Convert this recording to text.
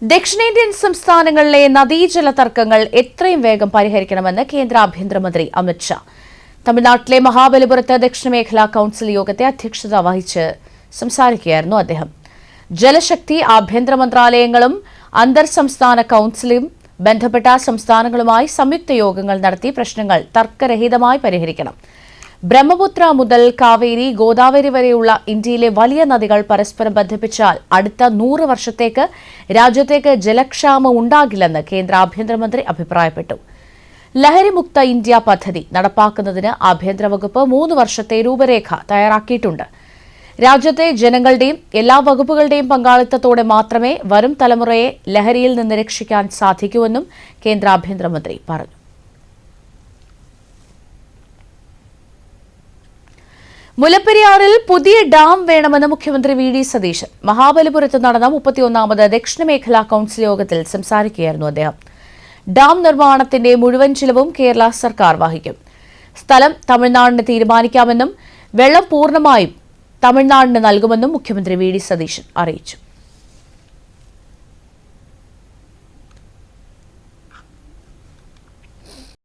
ദക്ഷിണേന്ത്യൻ സംസ്ഥാനങ്ങളിലെ നദീജല തർക്കങ്ങൾ എത്രയും വേഗം പരിഹരിക്കണമെന്ന് കേന്ദ്ര ആഭ്യന്തരമന്ത്രി അമിത് ഷാ. തമിഴ്നാട്ടിലെ മഹാബലിപുരത്ത് ദക്ഷിണമേഖലാ കൌൺസിൽ യോഗത്തെ അധ്യക്ഷത വഹിച്ച് സംസാരിക്കുകയായിരുന്നു അദ്ദേഹം. ജലശക്തി, ആഭ്യന്തര മന്ത്രാലയങ്ങളും അന്തർ സംസ്ഥാന കൌൺസിലും ബന്ധപ്പെട്ട സംസ്ഥാനങ്ങളുമായി സംയുക്ത യോഗങ്ങൾ നടത്തി പ്രശ്നങ്ങൾ തർക്കരഹിതമായി പരിഹരിക്കണം. ബ്രഹ്മപുത്ര മുതൽ കാവേരി, ഗോദാവരി വരെയുള്ള ഇന്ത്യയിലെ വലിയ നദികൾ പരസ്പരം ബന്ധിപ്പിച്ചാൽ അടുത്ത 100 വർഷത്തേക്ക് രാജ്യത്തേക്ക് ജലക്ഷാമം ഉണ്ടാകില്ലെന്ന് കേന്ദ്ര ആഭ്യന്തരമന്ത്രി അഭിപ്രായപ്പെട്ടു. ലഹരിമുക്ത ഇന്ത്യ പദ്ധതി നടപ്പാക്കുന്നതിന് ആഭ്യന്തര വകുപ്പ് 3 വർഷത്തെ രൂപരേഖ തയ്യാറാക്കിയിട്ടുണ്ട്. രാജ്യത്തെ ജനങ്ങളുടെയും എല്ലാ വകുപ്പുകളുടെയും പങ്കാളിത്തത്തോടെ മാത്രമേ വരും തലമുറയെ ലഹരിയിൽ നിന്ന് രക്ഷിക്കാൻ സാധിക്കൂവെന്നും കേന്ദ്ര ആഭ്യന്തരമന്ത്രി പറഞ്ഞു. മുല്ലപ്പെരിയാറിൽ പുതിയ ഡാം വേണമെന്ന് മുഖ്യമന്ത്രി വി.ഡി. സതീശൻ മഹാബലിപുരത്ത് നടന്ന 31ാമത് ദക്ഷിണമേഖലാ കൌൺസിൽ യോഗത്തിൽ സംസാരിക്കുകയായിരുന്നു അദ്ദേഹം. ഡാം നിർമ്മാണത്തിന്റെ മുഴുവൻ ചിലവും കേരള സർക്കാർ വഹിക്കും. സ്ഥലം തമിഴ്നാടിന് തീരുമാനിക്കാമെന്നും വെള്ളം പൂർണ്ണമായും തമിഴ്നാടിന് നൽകുമെന്നും മുഖ്യമന്ത്രി വി.ഡി. സതീശൻ അറിയിച്ചു.